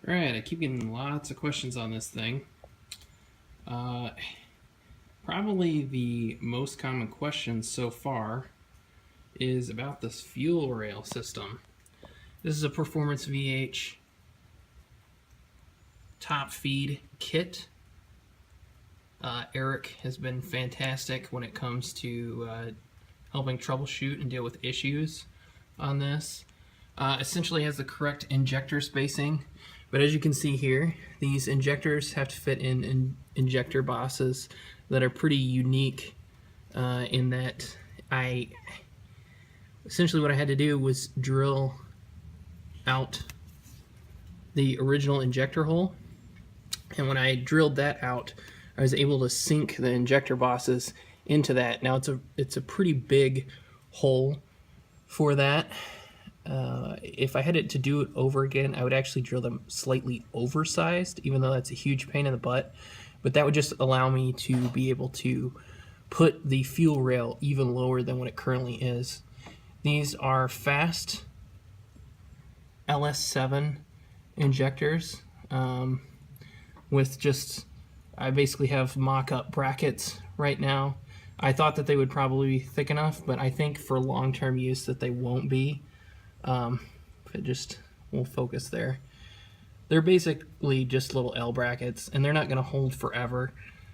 Alright, I keep getting lots of questions on this thing. Probably the most common question so far is about this fuel rail system. This is a Performance VH top feed kit. Eric has been fantastic when it comes to helping troubleshoot and deal with issues on this. Essentially has the correct injector spacing, but as you can see here, these injectors have to fit in injector bosses that are pretty unique in that essentially what I had to do was drill out the original injector hole, and when I drilled that out, I was able to sink the injector bosses into that. Now it's a pretty big hole for that. If I had it to do it over again, I would actually drill them slightly oversized, even though that's a huge pain in the butt. But that would just allow me to be able to put the fuel rail even lower than what it currently is. These are fast LS7 injectors with just, I basically have mock-up brackets right now. I thought that they would probably be thick enough, but I think for long-term use that they won't be. We'll focus there. They're basically just little L brackets, and they're not going to hold forever,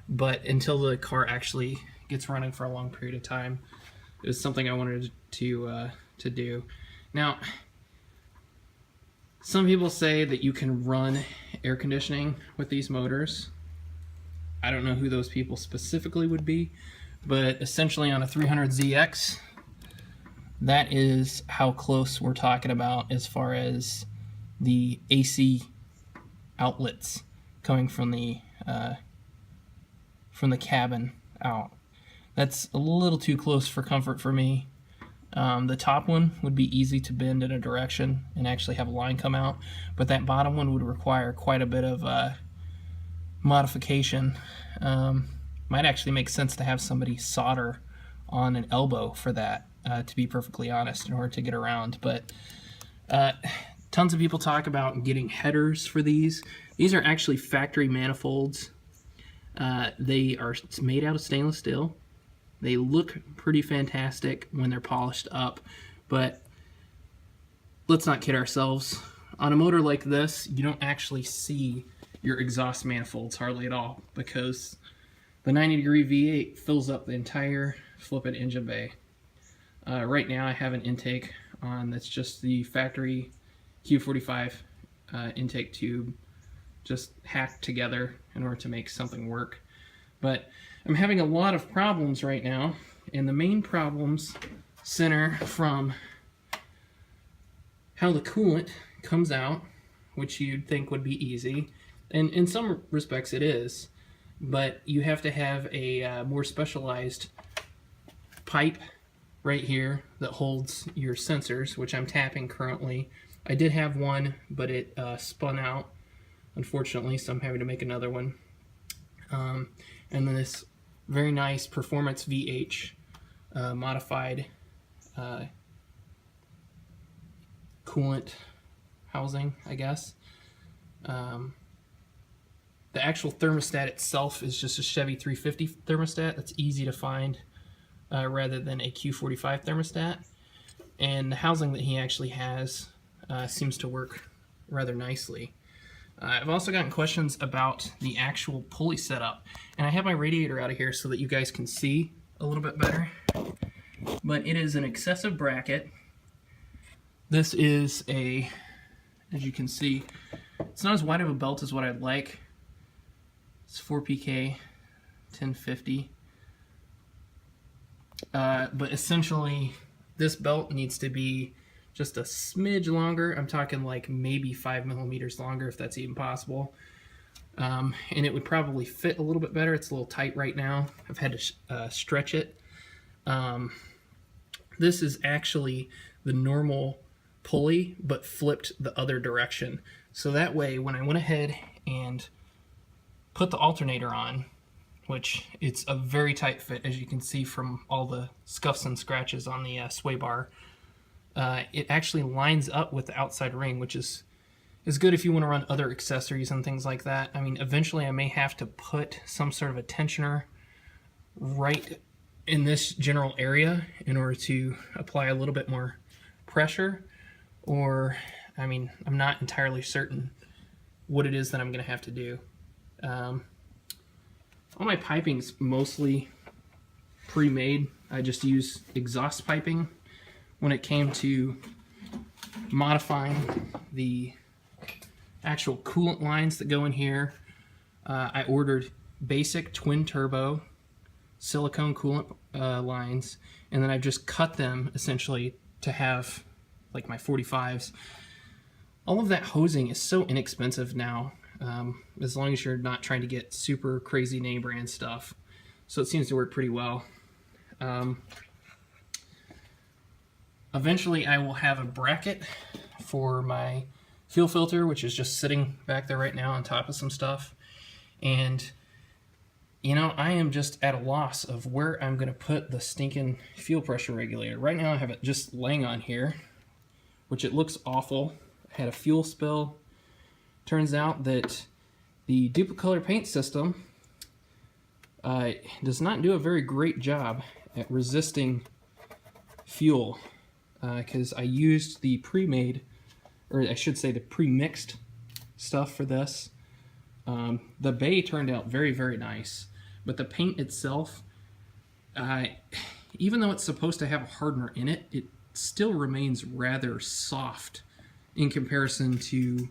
but until the car actually gets running for a long period of time, it was something I wanted to do. Now, some people say that you can run air conditioning with these motors. I don't know who those people specifically would be, but essentially on a 300ZX, that is how close we're talking about as far as the AC outlets coming from the cabin out. That's a little too close for comfort for me. The top one would be easy to bend in a direction and actually have a line come out, but that bottom one would require quite a bit of modification. Might actually make sense to have somebody solder on an elbow for that, to be perfectly honest, in order to get around. But tons of people talk about getting headers for these. These are actually factory manifolds. They are made out of stainless steel. They look pretty fantastic when they're polished up, but let's not kid ourselves. On a motor like this, you don't actually see your exhaust manifolds hardly at all, because the 90-degree V8 fills up the entire flippin' engine bay. Right now I have an intake on that's just the factory Q45 intake tube, just hacked together in order to make something work. But I'm having a lot of problems right now, and the main problems center from how the coolant comes out, which you'd think would be easy, and in some respects it is, but you have to have a more specialized pipe right here that holds your sensors, which I'm tapping currently. I did have one, but it spun out, unfortunately, so I'm having to make another one. And then this very nice Performance VH modified coolant housing, I guess. The actual thermostat itself is just a Chevy 350 thermostat that's easy to find, rather than a Q45 thermostat. And the housing that he actually has seems to work rather nicely. I've also gotten questions about the actual pulley setup, and I have my radiator out of here so that you guys can see a little bit better. But it is an excessive bracket. This is as you can see, it's not as wide of a belt as what I'd like. It's 4PK 1050. But essentially, this belt needs to be just a smidge longer. I'm talking like maybe 5 millimeters longer, if that's even possible. And it would probably fit a little bit better. It's a little tight right now. I've had to stretch it. This is actually the normal pulley, but flipped the other direction. So that way, when I went ahead and put the alternator on, which it's a very tight fit, as you can see from all the scuffs and scratches on the sway bar, it actually lines up with the outside ring, which is is good if you want to run other accessories and things like that. I mean, eventually I may have to put some sort of a tensioner right in this general area in order to apply a little bit more pressure, or, I mean, I'm not entirely certain what it is that I'm going to have to do. All my piping's mostly pre-made. I just use exhaust piping. When it came to modifying the actual coolant lines that go in here, I ordered basic twin turbo silicone coolant lines, and then I've just cut them essentially to have like my 45s. All of that hosing is so inexpensive now, as long as you're not trying to get super crazy name brand stuff. So it seems to work pretty well. Eventually I will have a bracket for my fuel filter, which is just sitting back there right now on top of some stuff. And you know, I am just at a loss of where I'm going to put the stinking fuel pressure regulator. Right now I have it just laying on here, which it looks awful. I had a fuel spill. Turns out that the Duplicolor paint system does not do a very great job at resisting fuel, because I used the pre-made, or I should say the pre-mixed stuff for this. The bay turned out very, very nice, but the paint itself, even though it's supposed to have a hardener in it, it still remains rather soft in comparison to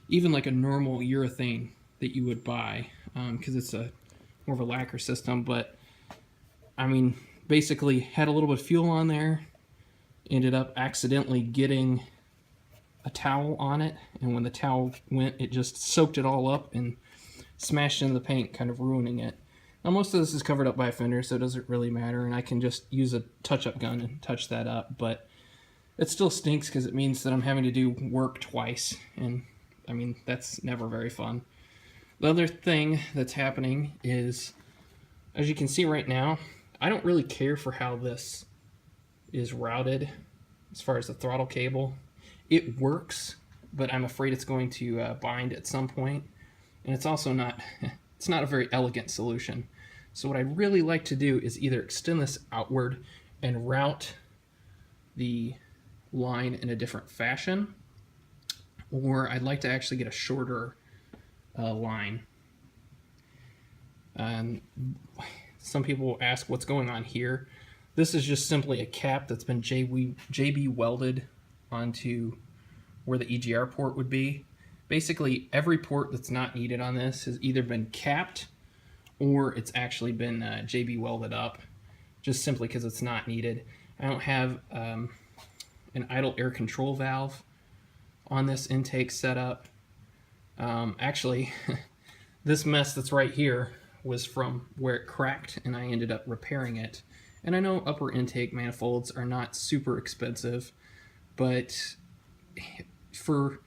even like a normal urethane that you would buy, because it's a more of a lacquer system. But I mean, basically had a little bit of fuel on there, ended up accidentally getting a towel on it, and when the towel went, it just soaked it all up and smashed into the paint, kind of ruining it. Now most of this is covered up by a fender, so it doesn't really matter, and I can just use a touch-up gun and touch that up, but it still stinks because it means that I'm having to do work twice, and I mean, that's never very fun. The other thing that's happening is, as you can see right now, I don't really care for how this is routed as far as the throttle cable. It works, but I'm afraid it's going to bind at some point, and it's also not it's not a very elegant solution. So what I'd really like to do is either extend this outward and route the line in a different fashion, or I'd like to actually get a shorter line. Some people will ask what's going on here. This is just simply a cap that's been JB welded onto where the EGR port would be. Basically, every port that's not needed on this has either been capped or it's actually been JB welded up, just simply because it's not needed. I don't have an idle air control valve on this intake setup. Actually, this mess that's right here was from where it cracked, and I ended up repairing it. And I know upper intake manifolds are not super expensive, but for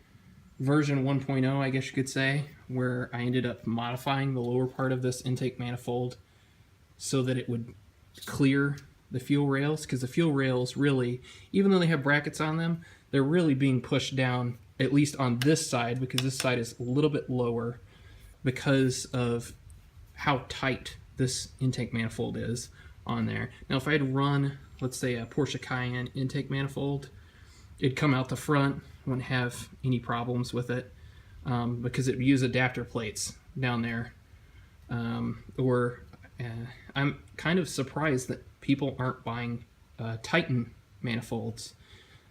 version 1.0, I guess you could say, where I ended up modifying the lower part of this intake manifold so that it would clear the fuel rails, because the fuel rails really, even though they have brackets on them, they're really being pushed down, at least on this side, because this side is a little bit lower because of how tight this intake manifold is on there. Now if I had run, let's say, a Porsche Cayenne intake manifold, it'd come out the front, wouldn't have any problems with it, because it would use adapter plates down there. I'm kind of surprised that people aren't buying Titan manifolds,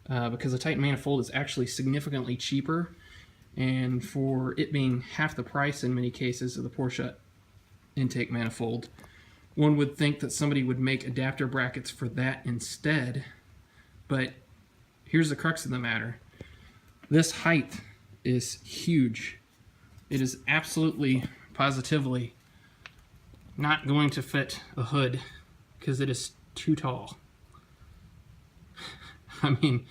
because a Titan manifold is actually significantly cheaper, and for it being half the price in many cases of the Porsche intake manifold, one would think that somebody would make adapter brackets for that instead. But here's the crux of the matter. This height is huge. It is absolutely, positively not going to fit a hood because it is too tall. I mean,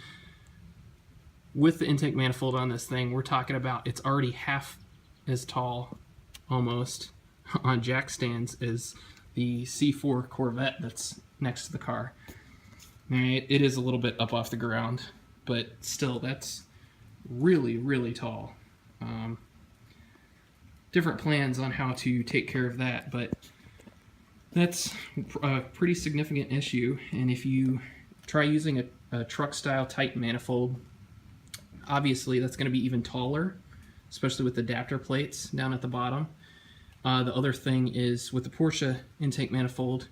with the intake manifold on this thing, we're talking about it's already half as tall, almost, on jack stands as the C4 Corvette that's next to the car. It is a little bit up off the ground, but still, that's really, really tall. different plans on how to take care of that, but that's a pretty significant issue. And if you try using a truck style Titan manifold, obviously that's going to be even taller, especially with adapter plates down at the bottom. The other thing is with the Porsche intake manifold,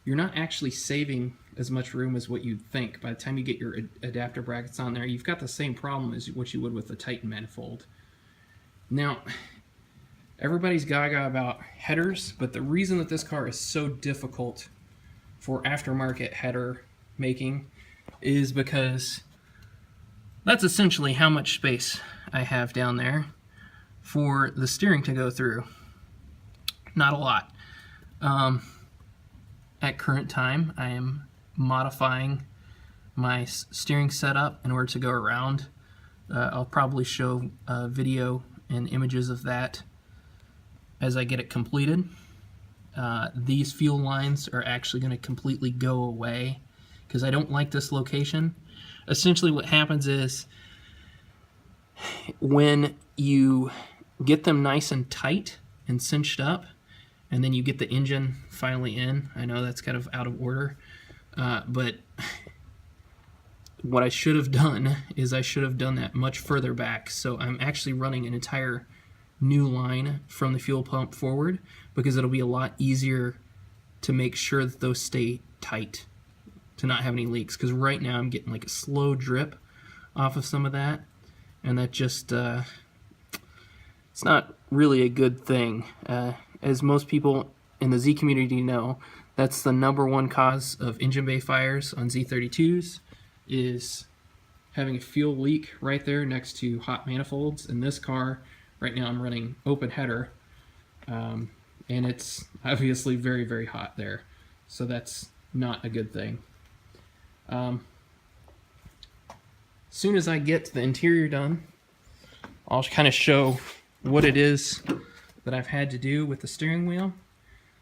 you're not actually saving as much room as what you'd think. By the time you get your adapter brackets on there, you've got the same problem as what you would with the Titan manifold. Now, everybody's gaga about headers, but the reason that this car is so difficult for aftermarket header making is because that's essentially how much space I have down there for the steering to go through. Not a lot. At current time, I am modifying my steering setup in order to go around. I'll probably show video and images of that as I get it completed. These fuel lines are actually going to completely go away because I don't like this location. Essentially what happens is when you get them nice and tight and cinched up, and then you get the engine finally in. I know that's kind of out of order, but what I should have done is I should have done that much further back. So I'm actually running an entire new line from the fuel pump forward because it'll be a lot easier to make sure that those stay tight, to not have any leaks. Because right now I'm getting like a slow drip off of some of that, and that just it's not really a good thing. As most people in the Z community know, that's the #1 cause of engine bay fires on Z32s, is having a fuel leak right there next to hot manifolds. In this car, right now I'm running open header, and it's obviously very, very hot there. So that's not a good thing. As soon as I get the interior done, I'll kind of show what it is that I've had to do with the steering wheel.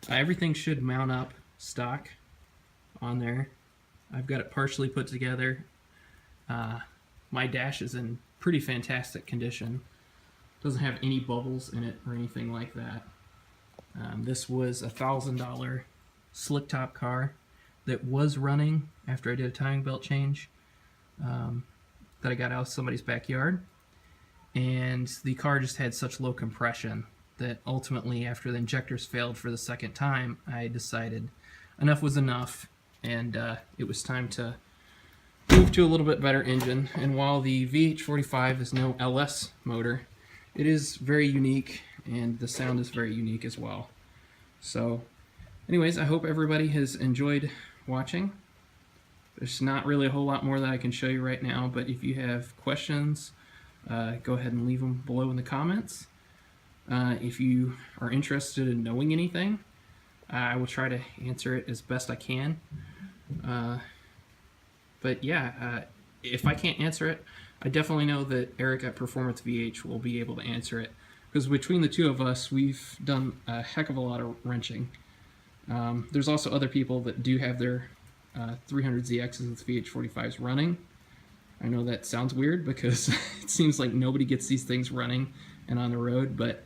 Everything should mount up stock on there. I've got it partially put together. My dash is in pretty fantastic condition. Doesn't have any bubbles in it or anything like that. This was a $1,000 slick top car that was running after I did a timing belt change that I got out of somebody's backyard. And the car just had such low compression that ultimately, after the injectors failed for the second time, I decided enough was enough, and it was time to move to a little bit better engine. And while the VH45 is no LS motor, it is very unique, and the sound is very unique as well. So anyways, I hope everybody has enjoyed watching. There's not really a whole lot more that I can show you right now, but if you have questions, go ahead and leave them below in the comments. If you are interested in knowing anything, I will try to answer it as best I can. But yeah, if I can't answer it, I definitely know that Eric at PerformanceVH will be able to answer it, because between the two of us, we've done a heck of a lot of wrenching. There's also other people that do have their 300ZXs with VH45s running. I know that sounds weird because it seems like nobody gets these things running and on the road, but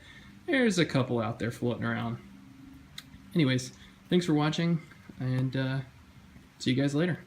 there's a couple out there floating around. Anyways, thanks for watching, and see you guys later.